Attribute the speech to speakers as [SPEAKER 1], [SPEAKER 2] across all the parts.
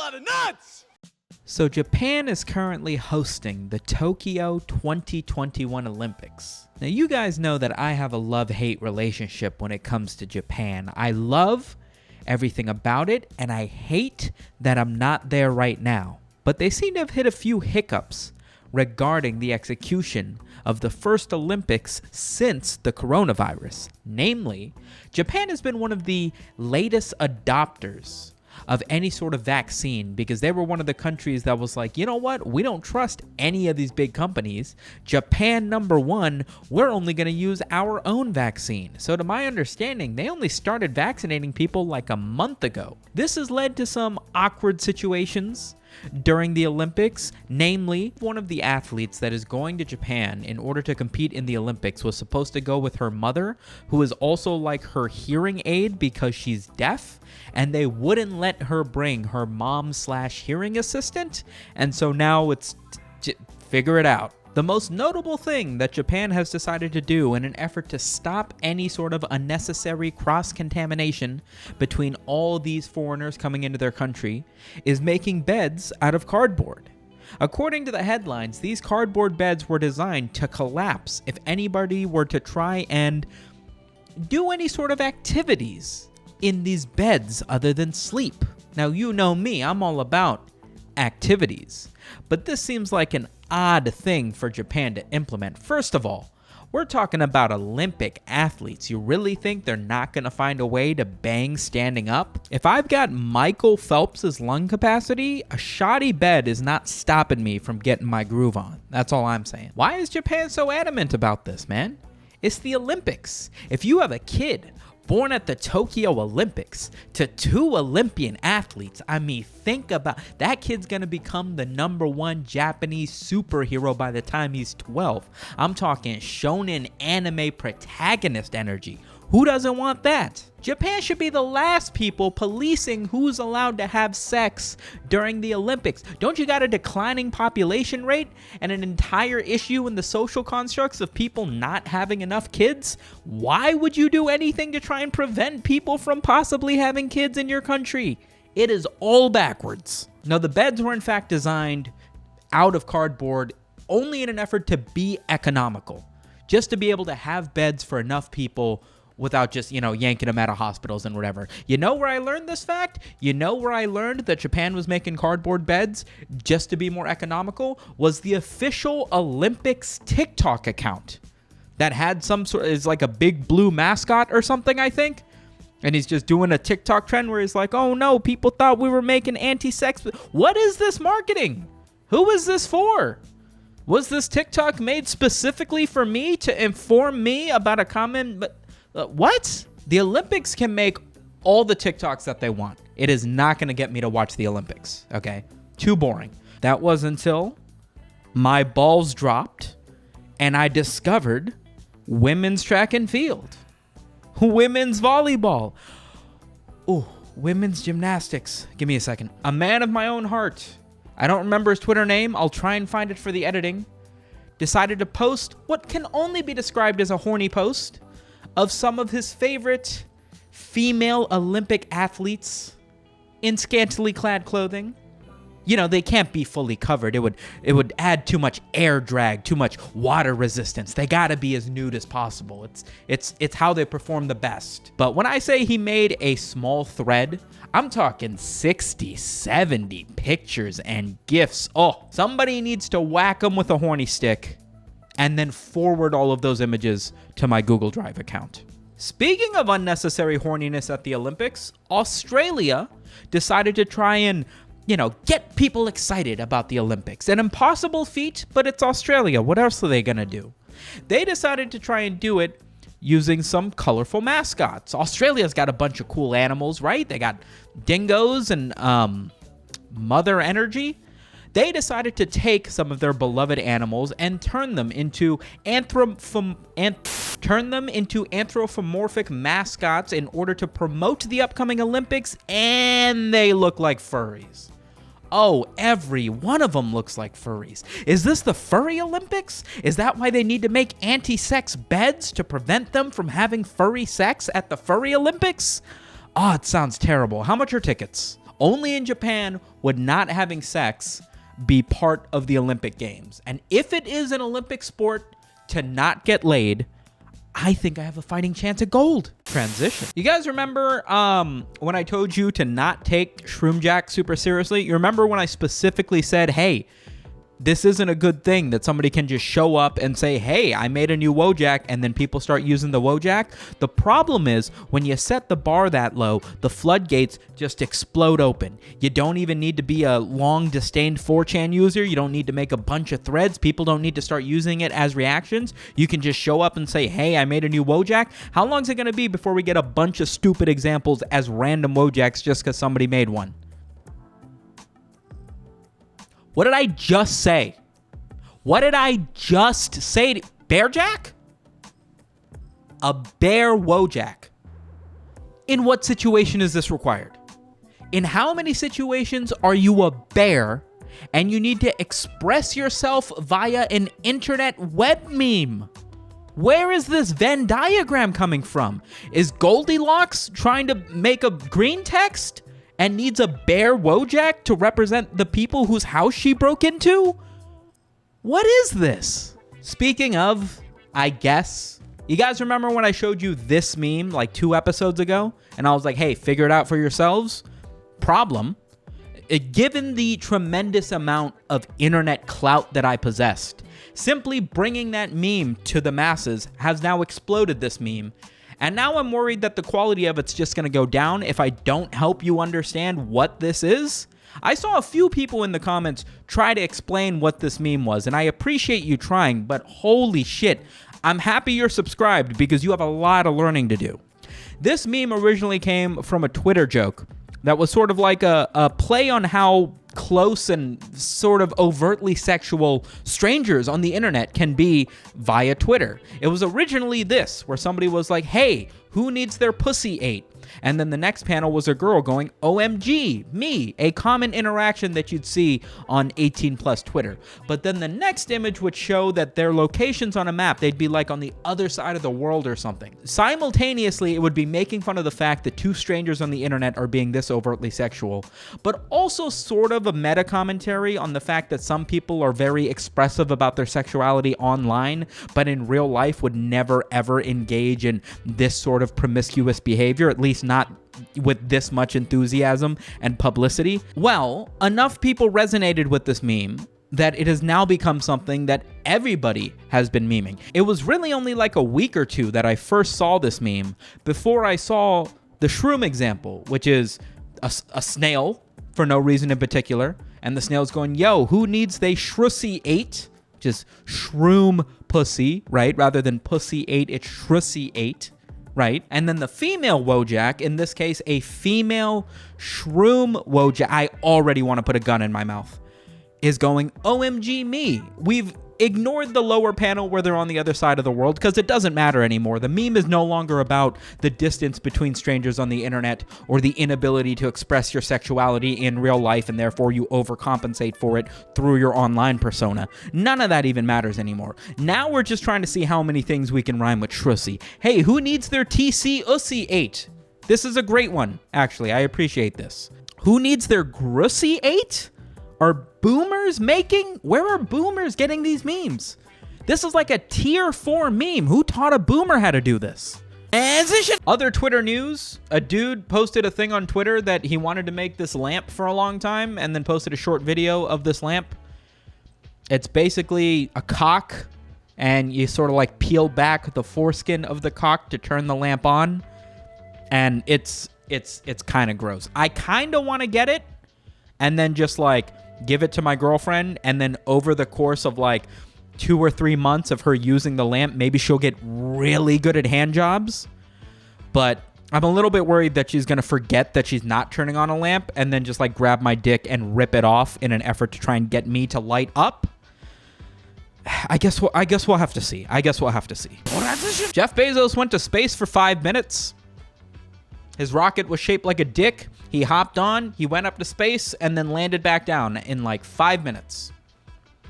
[SPEAKER 1] lot of nuts!
[SPEAKER 2] So Japan is currently hosting the Tokyo 2021 Olympics. Now you guys know that I have a love-hate relationship when it comes to Japan. I love everything about it, and I hate that I'm not there right now. But they seem to have hit a few hiccups regarding the execution of the first Olympics since the coronavirus. Namely, Japan has been one of the latest adopters of any sort of vaccine because they were one of the countries that was like, you know what, we don't trust any of these big companies. Japan, number one, we're only going to use our own vaccine. So to my understanding, they only started vaccinating people like a month ago. This has led to some awkward situations during the Olympics. Namely, one of the athletes that is going to Japan in order to compete in the Olympics was supposed to go with her mother, who is also like her hearing aid because she's deaf, and they wouldn't let her bring her mom/hearing assistant, and so now it's figure it out. The most notable thing that Japan has decided to do in an effort to stop any sort of unnecessary cross-contamination between all these foreigners coming into their country is making beds out of cardboard. According to the headlines, these cardboard beds were designed to collapse if anybody were to try and do any sort of activities in these beds other than sleep. Now, you know me, I'm all about activities, but this seems like an odd thing for Japan to implement. First of all, we're talking about Olympic athletes. You really think they're not going to find a way to bang standing up? If I've got Michael Phelps's lung capacity, a shoddy bed is not stopping me from getting my groove on. That's all I'm saying. Why is Japan so adamant about this, man? It's the Olympics. If you have a kid born at the Tokyo Olympics to 2 Olympian athletes, I mean, think about that kid's gonna become the #1 Japanese superhero by the time he's 12. I'm talking shonen anime protagonist energy. Who doesn't want that? Japan should be the last people policing who's allowed to have sex during the Olympics. Don't you got a declining population rate and an entire issue in the social constructs of people not having enough kids? Why would you do anything to try and prevent people from possibly having kids in your country? It is all backwards. Now, the beds were in fact designed out of cardboard only in an effort to be economical, just to be able to have beds for enough people without just, yanking them out of hospitals and whatever. You know where I learned this fact? You know where I learned that Japan was making cardboard beds just to be more economical? Was the official Olympics TikTok account that had some sort, is like a big blue mascot or something, I think. And he's just doing a TikTok trend where he's like, oh no, people thought we were making anti-sex. What is this marketing? Who is this for? Was this TikTok made specifically for me to inform me about a comment? What? The Olympics can make all the TikToks that they want. It is not going to get me to watch the Olympics, okay? Too boring. That was until my balls dropped and I discovered women's track and field, women's volleyball, women's gymnastics. Give me a second. A man of my own heart, I don't remember his Twitter name, I'll try and find it for the editing, decided to post what can only be described as a horny post of some of his favorite female Olympic athletes in scantily clad clothing. They can't be fully covered. It would add too much air drag, too much water resistance. They gotta be as nude as possible. It's how they perform the best. But when I say he made a small thread, I'm talking 60, 70 pictures and GIFs. Oh, somebody needs to whack him with a horny stick and then forward all of those images to my Google Drive account. Speaking of unnecessary horniness at the Olympics, Australia decided to try and, get people excited about the Olympics. An impossible feat, but it's Australia. What else are they gonna do? They decided to try and do it using some colorful mascots. Australia's got a bunch of cool animals, right? They got dingoes and Mother Energy. They decided to take some of their beloved animals and turn them into anthropomorphic mascots in order to promote the upcoming Olympics, and they look like furries. Oh, every one of them looks like furries. Is this the Furry Olympics? Is that why they need to make anti-sex beds to prevent them from having furry sex at the Furry Olympics? Oh, it sounds terrible. How much are tickets? only in Japan would not having sex be part of the Olympic Games. And if it is an Olympic sport to not get laid, I think I have a fighting chance at gold. Transition. You guys remember when I told you to not take Shroomjack super seriously? You remember when I specifically said, hey, this isn't a good thing that somebody can just show up and say, hey, I made a new Wojak, and then people start using the Wojak? The problem is when you set the bar that low, the floodgates just explode open. You don't even need to be a long disdained 4chan user. You don't need to make a bunch of threads. People don't need to start using it as reactions. You can just show up and say, hey, I made a new Wojak. How long is it going to be before we get a bunch of stupid examples as random Wojaks just because somebody made one? What did I just say? What did I just say? Bearjak? A bear Wojak. In what situation is this required? In how many situations are you a bear and you need to express yourself via an internet web meme? Where is this Venn diagram coming from? Is Goldilocks trying to make a green text and needs a bear Wojak to represent the people whose house she broke into? What is this? Speaking of, I guess, you guys remember when I showed you this meme like 2 episodes ago? And I was like, hey, figure it out for yourselves? Problem. Given the tremendous amount of internet clout that I possessed, simply bringing that meme to the masses has now exploded this meme. And now I'm worried that the quality of it's just going to go down if I don't help you understand what this is. I saw a few people in the comments try to explain what this meme was, and I appreciate you trying, but holy shit, I'm happy you're subscribed because you have a lot of learning to do. This meme originally came from a Twitter joke that was sort of like a play on how close and sort of overtly sexual strangers on the internet can be via Twitter. It was originally this, where somebody was like, hey, who needs their pussy ate? And then the next panel was a girl going, OMG, me, a common interaction that you'd see on 18 plus Twitter. But then the next image would show that their locations on a map, they'd be like on the other side of the world or something. Simultaneously, it would be making fun of the fact that 2 strangers on the internet are being this overtly sexual, but also sort of a meta commentary on the fact that some people are very expressive about their sexuality online, but in real life would never ever engage in this sort of promiscuous behavior, at least not with this much enthusiasm and publicity. Well, enough people resonated with this meme that it has now become something that everybody has been memeing. It was really only like a week or 2 that I first saw this meme before I saw the shroom example, which is a snail for no reason in particular, and the snail's going, yo, who needs they Shrussy 8? Just shroom pussy, right? Rather than pussy 8, it's Shrussy 8. Right? And then the female Wojak, in this case, a female shroom Wojak, I already want to put a gun in my mouth, is going, OMG me. We've ignored the lower panel where they're on the other side of the world because it doesn't matter anymore. The meme is no longer about the distance between strangers on the internet or the inability to express your sexuality in real life and therefore you overcompensate for it through your online persona. None of that even matters anymore. Now we're just trying to see how many things we can rhyme with Shrussy. Hey, who needs their TC Ussy 8? This is a great one, actually. I appreciate this. Who needs their Grussy 8? Are boomers making? Where are boomers getting these memes? This is like a tier 4 meme. Who taught a boomer how to do this? Other Twitter news, a dude posted a thing on Twitter that he wanted to make this lamp for a long time and then posted a short video of this lamp. It's basically a cock and you sort of like peel back the foreskin of the cock to turn the lamp on. And it's kind of gross. I kind of want to get it and then just like give it to my girlfriend, and then over the course of like 2 or 3 months of her using the lamp, maybe she'll get really good at hand jobs. But I'm a little bit worried that she's going to forget that she's not turning on a lamp and then just like grab my dick and rip it off in an effort to try and get me to light up. I guess we'll have to see. Jeff Bezos went to space for 5 minutes. His rocket was shaped like a dick. He hopped on, he went up to space, and then landed back down in like 5 minutes.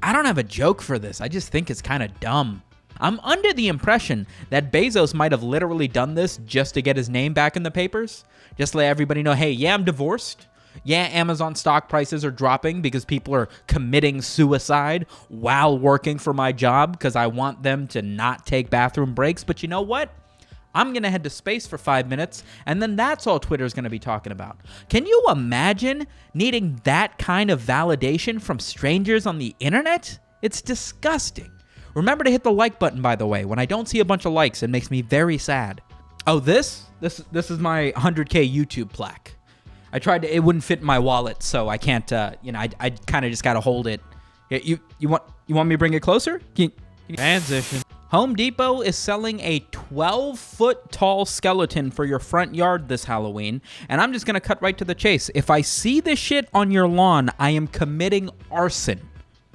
[SPEAKER 2] I don't have a joke for this. I just think it's kind of dumb. I'm under the impression that Bezos might have literally done this just to get his name back in the papers. Just to let everybody know, hey, yeah, I'm divorced. Yeah, Amazon stock prices are dropping because people are committing suicide while working for my job because I want them to not take bathroom breaks. But you know what? I'm going to head to space for 5 minutes, and then that's all Twitter's going to be talking about. Can you imagine needing that kind of validation from strangers on the internet? It's disgusting. Remember to hit the like button, by the way. When I don't see a bunch of likes, it makes me very sad. Oh, this is my 100K YouTube plaque. I tried to, it wouldn't fit in my wallet, so I can't, I kind of just got to hold it. You want me to bring it closer? Transition. Home Depot is selling a 12-foot tall skeleton for your front yard this Halloween, and I'm just going to cut right to the chase. If I see this shit on your lawn, I am committing arson.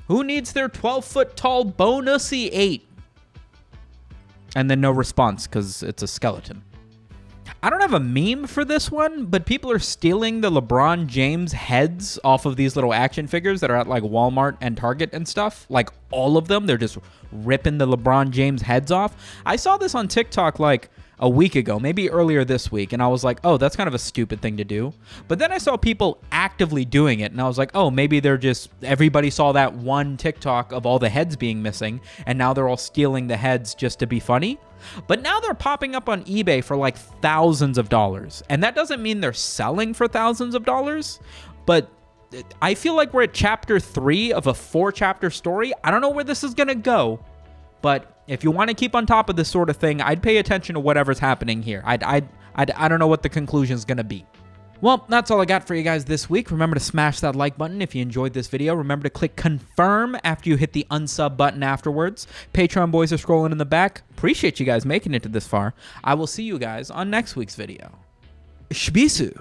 [SPEAKER 2] Who needs their 12-foot tall bonusy 8? And then no response because it's a skeleton. I don't have a meme for this one, but people are stealing the LeBron James heads off of these little action figures that are at like Walmart and Target and stuff. Like all of them, they're just ripping the LeBron James heads off. I saw this on TikTok like a week ago, maybe earlier this week, and I was like, oh, that's kind of a stupid thing to do. But then I saw people actively doing it, and I was like, oh, maybe they're just, everybody saw that one TikTok of all the heads being missing, and now they're all stealing the heads just to be funny. But now they're popping up on eBay for like thousands of dollars. And that doesn't mean they're selling for thousands of dollars, but I feel like we're at chapter 3 of a 4-chapter story. I don't know where this is going to go, but if you want to keep on top of this sort of thing, I'd pay attention to whatever's happening here. I don't know what the conclusion is going to be. Well, that's all I got for you guys this week. Remember to smash that like button if you enjoyed this video. Remember to click confirm after you hit the unsub button afterwards. Patreon boys are scrolling in the back. Appreciate you guys making it to this far. I will see you guys on next week's video. Shbisu.